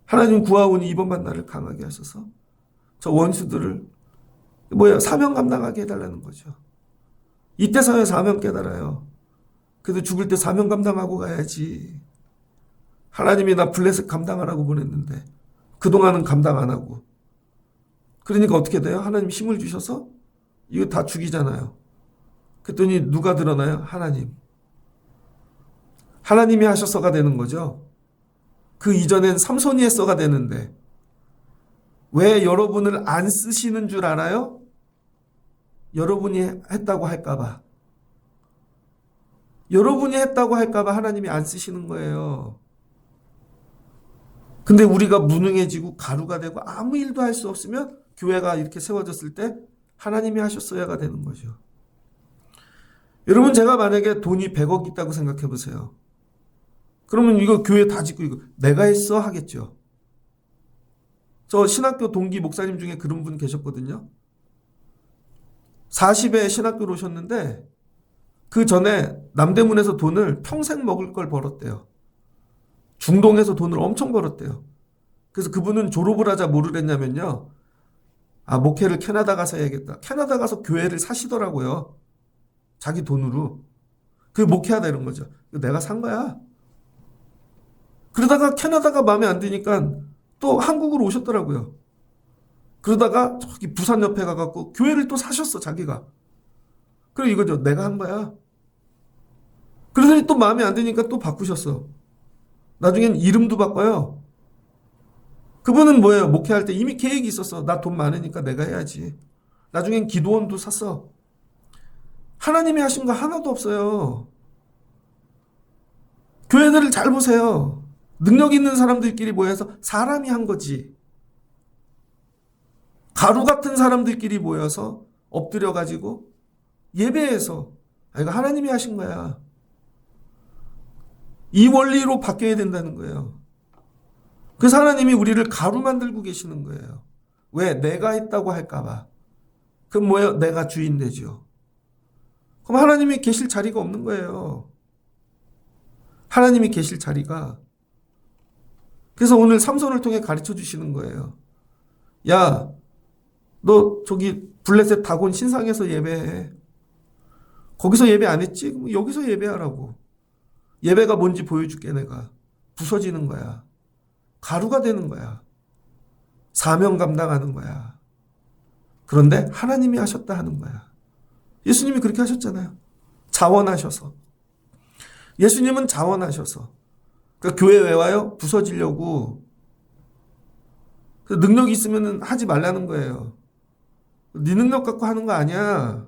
하나님 구하오니 이번만 나를 강하게 하셔서 저 원수들을 사명 감당하게 해달라는 거죠. 이때서야 사명 깨달아요. 그래도 죽을 때 사명 감당하고 가야지. 하나님이 나 블레셋 감당하라고 보냈는데 그동안은 감당 안 하고. 그러니까 어떻게 돼요? 하나님 힘을 주셔서 이거 다 죽이잖아요. 그랬더니 누가 드러나요? 하나님. 하나님이 하셔서가 되는 거죠. 그 이전엔 삼손이 했어가 되는데 왜 여러분을 안 쓰시는 줄 알아요? 여러분이 했다고 할까봐. 여러분이 했다고 할까봐 하나님이 안 쓰시는 거예요. 근데 우리가 무능해지고 가루가 되고 아무 일도 할 수 없으면 교회가 이렇게 세워졌을 때 하나님이 하셨어야가 되는 거죠. 여러분 제가 만약에 돈이 100억 있다고 생각해 보세요. 그러면 이거 교회 다 짓고 이거 내가 했어 하겠죠. 저 신학교 동기 목사님 중에 그런 분 계셨거든요. 40에 신학교로 오셨는데 그 전에 남대문에서 돈을 평생 먹을 걸 벌었대요. 중동에서 돈을 엄청 벌었대요. 그래서 그분은 졸업을 하자 뭐를 했냐면요. 아, 목회를 캐나다 가서 해야겠다. 캐나다 가서 교회를 사시더라고요. 자기 돈으로. 그게 목회하다 이런 거죠. 내가 산 거야. 그러다가 캐나다가 마음에 안 드니까 또 한국으로 오셨더라고요. 그러다가 저기 부산 옆에 가갖고 교회를 또 사셨어, 자기가. 그래, 이거죠. 내가 한 거야. 그러더니 또 마음에 안 드니까 또 바꾸셨어. 나중엔 이름도 바꿔요. 그분은 뭐예요? 목회할 때 이미 계획이 있었어. 나 돈 많으니까 내가 해야지. 나중엔 기도원도 샀어. 하나님이 하신 거 하나도 없어요. 교회들을 잘 보세요. 능력 있는 사람들끼리 모여서 사람이 한 거지. 가루 같은 사람들끼리 모여서 엎드려가지고 예배해서 이거 하나님이 하신 거야. 이 원리로 바뀌어야 된다는 거예요. 그래서 하나님이 우리를 가루 만들고 계시는 거예요. 왜? 내가 했다고 할까봐. 그럼 뭐예요? 내가 주인 되죠. 그럼 하나님이 계실 자리가 없는 거예요. 하나님이 계실 자리가. 그래서 오늘 삼손을 통해 가르쳐 주시는 거예요. 야, 너 저기 블레셋 다곤 신상에서 예배해. 거기서 예배 안 했지? 그럼 여기서 예배하라고. 예배가 뭔지 보여줄게 내가. 부서지는 거야. 가루가 되는 거야. 사명 감당하는 거야. 그런데 하나님이 하셨다 하는 거야. 예수님이 그렇게 하셨잖아요. 자원하셔서. 예수님은 자원하셔서. 그러니까 교회 왜 와요? 부서지려고. 능력이 있으면 하지 말라는 거예요. 네 능력 갖고 하는 거 아니야.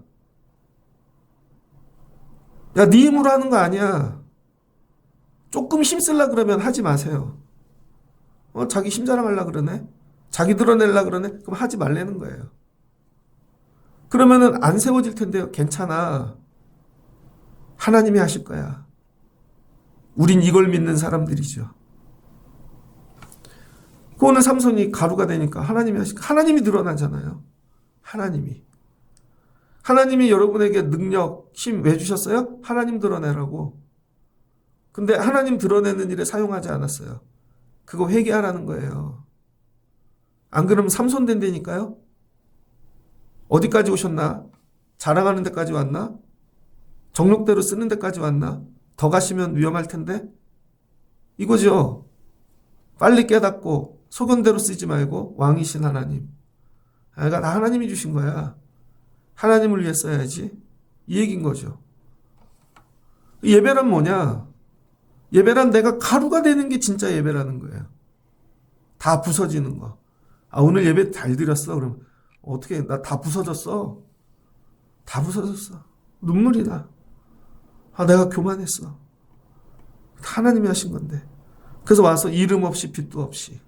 야, 네 힘으로 하는 거 아니야. 조금 힘쓰려 그러면 하지 마세요. 자기 힘 자랑하려 그러네. 자기 드러내려 그러네. 그럼 하지 말라는 거예요. 그러면은 안 세워질 텐데요. 괜찮아. 하나님이 하실 거야. 우린 이걸 믿는 사람들이죠. 오늘 삼손이 가루가 되니까 하나님이 드러나잖아요. 하나님이 여러분에게 능력, 힘 왜 주셨어요? 하나님 드러내라고. 근데 하나님 드러내는 일에 사용하지 않았어요. 그거 회개하라는 거예요. 안 그러면 삼손 된다니까요. 어디까지 오셨나? 자랑하는 데까지 왔나? 정욕대로 쓰는 데까지 왔나? 더 가시면 위험할 텐데? 이거죠. 빨리 깨닫고 소견대로 쓰지 말고 왕이신 하나님. 그러니까 다 하나님이 주신 거야. 하나님을 위해 써야지. 이 얘기인 거죠. 예배란 뭐냐? 예배란 내가 가루가 되는 게 진짜 예배라는 거예요. 다 부서지는 거. 오늘 예배 잘 드렸어. 그럼 어떻게 나 다 부서졌어. 다 부서졌어. 눈물이 나. 내가 교만했어. 하나님이 하신 건데. 그래서 와서 이름 없이 빚도 없이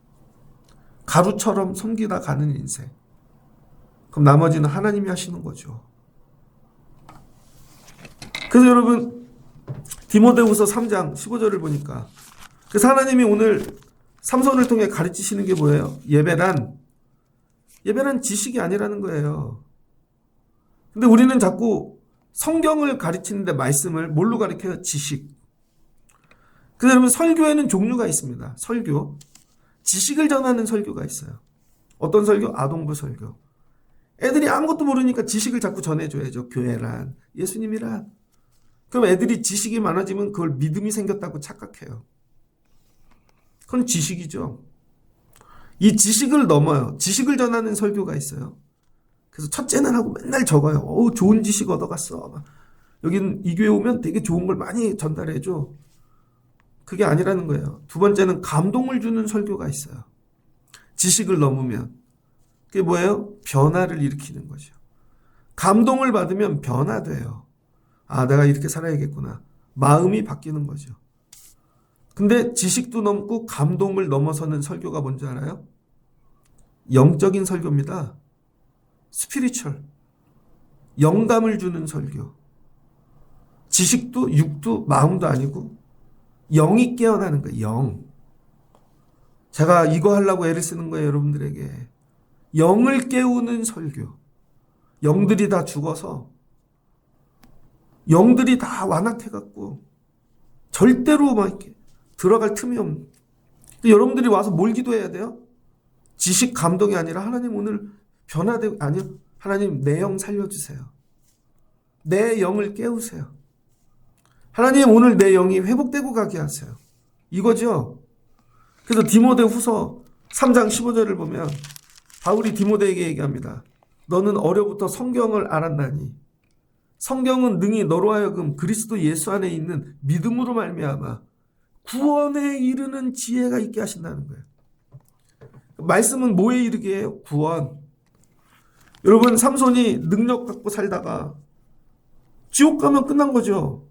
가루처럼 섬기다 가는 인생. 그럼 나머지는 하나님이 하시는 거죠. 그래서 여러분 디모데후서 3장 15절을 보니까 그래서 하나님이 오늘 삼손을 통해 가르치시는 게 뭐예요? 예배란 지식이 아니라는 거예요. 근데 우리는 자꾸 성경을 가르치는데 말씀을 뭘로 가르쳐요? 지식. 그래서 여러분 설교에는 종류가 있습니다. 설교. 지식을 전하는 설교가 있어요. 어떤 설교? 아동부 설교. 애들이 아무것도 모르니까 지식을 자꾸 전해줘야죠. 교회란, 예수님이란. 그럼 애들이 지식이 많아지면 그걸 믿음이 생겼다고 착각해요. 그건 지식이죠. 이 지식을 넘어요. 지식을 전하는 설교가 있어요. 그래서 첫째는 하고 맨날 적어요. 좋은 지식 얻어갔어. 여기는 이 교회 오면 되게 좋은 걸 많이 전달해줘. 그게 아니라는 거예요. 두 번째는 감동을 주는 설교가 있어요. 지식을 넘으면. 그게 뭐예요? 변화를 일으키는 거죠. 감동을 받으면 변화돼요. 내가 이렇게 살아야겠구나. 마음이 바뀌는 거죠. 근데 지식도 넘고 감동을 넘어서는 설교가 뭔지 알아요? 영적인 설교입니다. 스피리추얼. 영감을 주는 설교. 지식도 육도 마음도 아니고 영이 깨어나는 거예요. 영. 제가 이거 하려고 애를 쓰는 거예요. 여러분들에게. 영을 깨우는 설교. 영들이 다 죽어서 영들이 다 완악해갖고 절대로 막 이렇게 들어갈 틈이 없는. 여러분들이 와서 뭘 기도해야 돼요? 지식 감동이 아니라 하나님 오늘 변화되고 아니요. 하나님 내 영 살려주세요. 내 영을 깨우세요. 하나님 오늘 내 영이 회복되고 가게 하세요. 이거죠. 그래서 디모데후서 3장 15절을 보면 바울이 디모데에게 얘기합니다. 너는 어려부터 성경을 알았나니 성경은 능히 너로 하여금 그리스도 예수 안에 있는 믿음으로 말미암아 구원에 이르는 지혜가 있게 하신다는 거예요. 말씀은 뭐에 이르게 해요? 구원. 여러분 삼손이 능력 갖고 살다가 지옥 가면 끝난 거죠.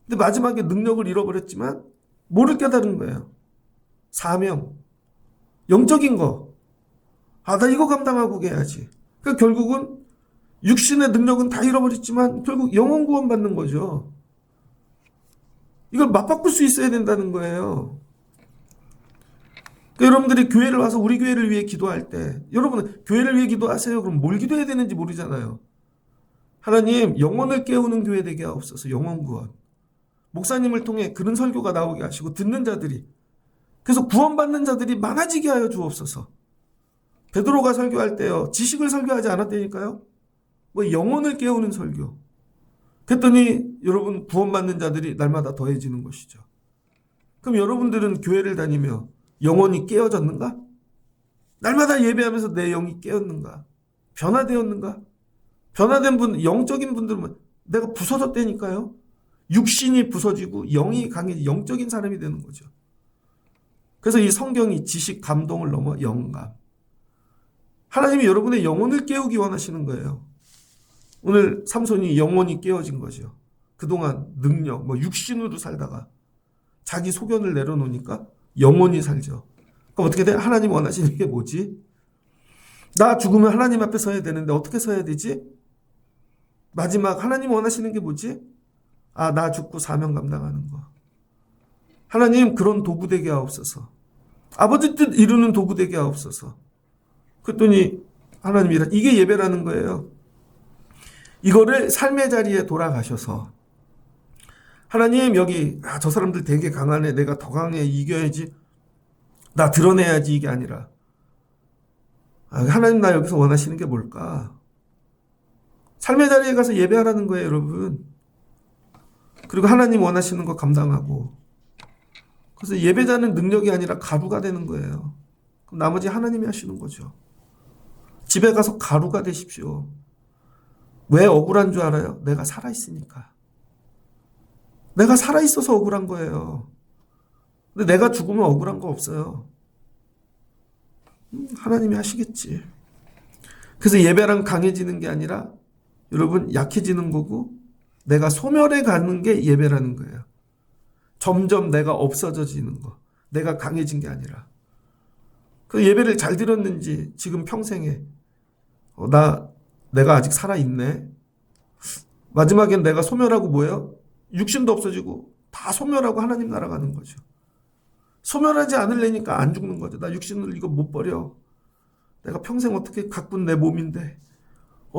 근데 마지막에 능력을 잃어버렸지만 뭐를 깨달은 거예요? 사명, 영적인 거. 아, 나 이거 감당하고 가야지. 그러니까 결국은 육신의 능력은 다 잃어버렸지만 결국 영혼 구원 받는 거죠. 이걸 맞바꿀 수 있어야 된다는 거예요. 그러니까 여러분들이 교회를 와서 우리 교회를 위해 기도할 때, 여러분은 교회를 위해 기도하세요. 그럼 뭘 기도해야 되는지 모르잖아요. 하나님, 영혼을 깨우는 교회 되게 하옵소서. 영혼 구원. 목사님을 통해 그런 설교가 나오게 하시고 듣는 자들이, 그래서 구원받는 자들이 많아지게 하여 주옵소서. 베드로가 설교할 때요, 지식을 설교하지 않았다니까요. 뭐 영혼을 깨우는 설교. 그랬더니 여러분 구원받는 자들이 날마다 더해지는 것이죠. 그럼 여러분들은 교회를 다니며 영혼이 깨어졌는가? 날마다 예배하면서 내 영이 깨었는가? 변화되었는가? 변화된 분, 영적인 분들은 내가 부서졌다니까요. 육신이 부서지고 영이 강해지 영적인 사람이 되는 거죠. 그래서 이 성경이 지식, 감동을 넘어 영감. 하나님이 여러분의 영혼을 깨우기 원하시는 거예요. 오늘 삼손이 영혼이 깨어진 거죠. 그동안 능력, 육신으로 살다가 자기 소견을 내려놓으니까 영혼이 살죠. 그럼 어떻게 돼? 하나님 원하시는 게 뭐지? 나 죽으면 하나님 앞에 서야 되는데 어떻게 서야 되지? 마지막 하나님 원하시는 게 뭐지? 아, 나 죽고 사명 감당하는 거. 하나님 그런 도구 되게 하옵소서. 아버지 뜻 이루는 도구 되게 하옵소서. 그랬더니 하나님이 이게 예배라는 거예요. 이거를 삶의 자리에 돌아가셔서 하나님 여기 저 사람들 되게 강하네. 내가 더 강해. 이겨야지. 나 드러내야지. 이게 아니라 하나님 나 여기서 원하시는 게 뭘까? 삶의 자리에 가서 예배하라는 거예요, 여러분. 그리고 하나님 원하시는 거 감당하고. 그래서 예배자는 능력이 아니라 가루가 되는 거예요. 그럼 나머지 하나님이 하시는 거죠. 집에 가서 가루가 되십시오. 왜 억울한 줄 알아요? 내가 살아있으니까. 내가 살아있어서 억울한 거예요. 근데 내가 죽으면 억울한 거 없어요. 하나님이 하시겠지. 그래서 예배랑 강해지는 게 아니라 여러분 약해지는 거고 내가 소멸해 가는 게 예배라는 거예요. 점점 내가 없어져지는 거. 내가 강해진 게 아니라. 그 예배를 잘 드렸는지 지금 평생에 내가 아직 살아있네. 마지막엔 내가 소멸하고 뭐예요? 육신도 없어지고 다 소멸하고 하나님 나라 가는 거죠. 소멸하지 않으려니까 안 죽는 거죠. 나 육신을 이거 못 버려. 내가 평생 어떻게 가꾼 내 몸인데.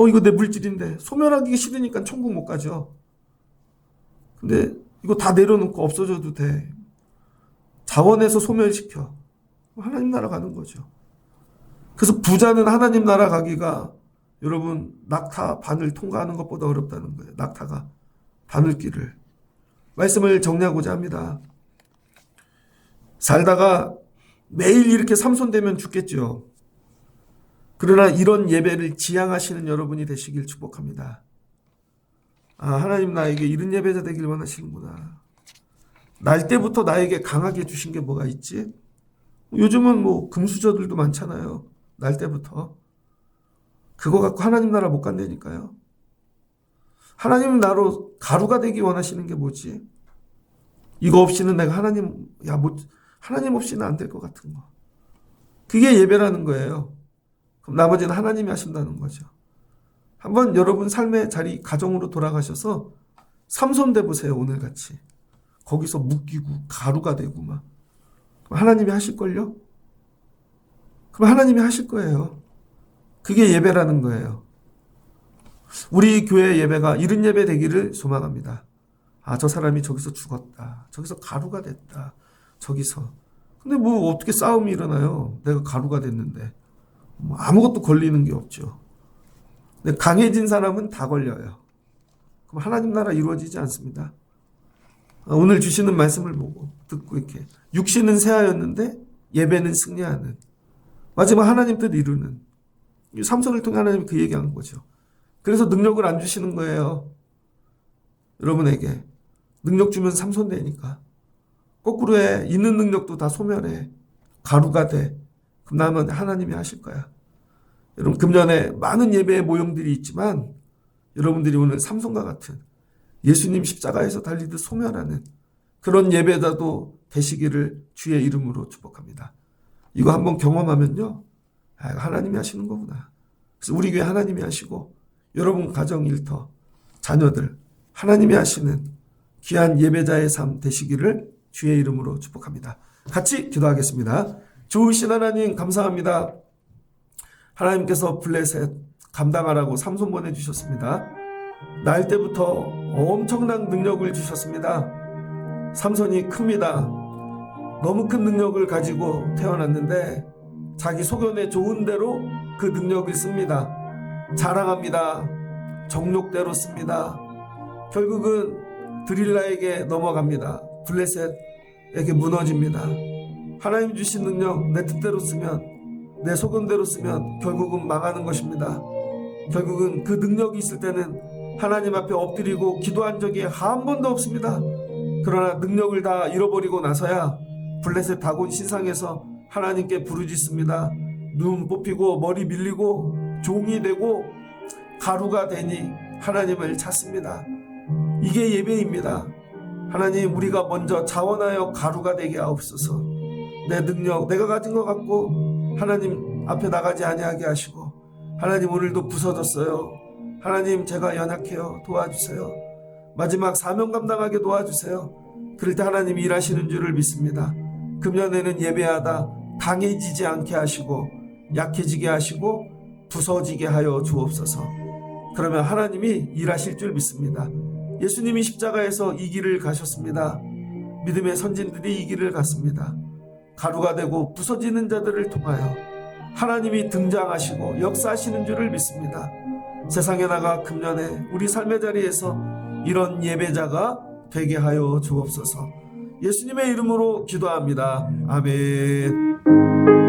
이거 내 물질인데. 소멸하기 싫으니까 천국 못 가죠. 근데 이거 다 내려놓고 없어져도 돼. 자원에서 소멸시켜. 하나님 나라 가는 거죠. 그래서 부자는 하나님 나라 가기가 여러분 낙타 바늘 통과하는 것보다 어렵다는 거예요. 낙타가 바늘길을. 말씀을 정리하고자 합니다. 살다가 매일 이렇게 삼손되면 죽겠죠. 그러나 이런 예배를 지향하시는 여러분이 되시길 축복합니다. 하나님 나에게 이런 예배자 되길 원하시는구나. 날 때부터 나에게 강하게 주신 게 뭐가 있지? 요즘은 금수저들도 많잖아요. 날 때부터. 그거 갖고 하나님 나라 못 간다니까요. 하나님 나로 가루가 되기 원하시는 게 뭐지? 이거 없이는 내가 하나님 없이는 안 될 것 같은 거. 그게 예배라는 거예요. 그럼 나머지는 하나님이 하신다는 거죠. 한번 여러분 삶의 자리 가정으로 돌아가셔서 삼손 돼 보세요. 오늘같이. 거기서 묶이고 가루가 되고 막. 그럼 하나님이 하실걸요? 그럼 하나님이 하실 거예요. 그게 예배라는 거예요. 우리 교회 예배가 이런 예배 되기를 소망합니다. 저 사람이 저기서 죽었다. 저기서 가루가 됐다. 저기서. 근데 어떻게 싸움이 일어나요? 내가 가루가 됐는데. 아무것도 걸리는 게 없죠. 근데 강해진 사람은 다 걸려요. 그럼 하나님 나라 이루어지지 않습니다. 오늘 주시는 말씀을 보고 듣고 이렇게 육신은 쇠하였는데 예배는 승리하는 마지막 하나님 뜻 이루는 삼손을 통해 하나님이 그 얘기한 거죠. 그래서 능력을 안 주시는 거예요. 여러분에게 능력 주면 삼손 되니까 거꾸로 해. 있는 능력도 다 소멸해. 가루가 돼. 그럼 나면 하나님이 하실 거야. 여러분 금년에 많은 예배의 모형들이 있지만 여러분들이 오늘 삼손과 같은 예수님 십자가에서 달리듯 소멸하는 그런 예배자도 되시기를 주의 이름으로 축복합니다. 이거 한번 경험하면요, 하나님이 하시는 거구나. 그래서 우리 교회 하나님이 하시고 여러분 가정 일터 자녀들 하나님이 하시는 귀한 예배자의 삶 되시기를 주의 이름으로 축복합니다. 같이 기도하겠습니다. 좋으신 하나님 감사합니다. 하나님께서 블레셋 감당하라고 삼손 보내주셨습니다. 날 때부터 엄청난 능력을 주셨습니다. 삼손이 큽니다. 너무 큰 능력을 가지고 태어났는데 자기 소견에 좋은 대로 그 능력을 씁니다. 자랑합니다. 정욕대로 씁니다. 결국은 드릴라에게 넘어갑니다. 블레셋에게 무너집니다. 하나님 주신 능력 내 뜻대로 쓰면, 내 소견대로 쓰면 결국은 망하는 것입니다. 결국은 그 능력이 있을 때는 하나님 앞에 엎드리고 기도한 적이 한 번도 없습니다. 그러나 능력을 다 잃어버리고 나서야 블레셋 다곤 신상에서 하나님께 부르짖습니다. 눈 뽑히고 머리 밀리고 종이 되고 가루가 되니 하나님을 찾습니다. 이게 예배입니다. 하나님, 우리가 먼저 자원하여 가루가 되게 하옵소서. 내 능력 내가 가진 것 같고 하나님 앞에 나가지 아니하게 하시고, 하나님 오늘도 부서졌어요. 하나님 제가 연약해요. 도와주세요. 마지막 사명 감당하게 도와주세요. 그럴 때 하나님이 일하시는 줄을 믿습니다. 금년에는 예배하다 강해지지 않게 하시고 약해지게 하시고 부서지게 하여 주옵소서. 그러면 하나님이 일하실 줄 믿습니다. 예수님이 십자가에서 이 길을 가셨습니다. 믿음의 선진들이 이 길을 갔습니다. 가루가 되고 부서지는 자들을 통하여 하나님이 등장하시고 역사하시는 줄을 믿습니다. 세상에 나가 금년에 우리 삶의 자리에서 이런 예배자가 되게 하여 주옵소서. 예수님의 이름으로 기도합니다. 아멘.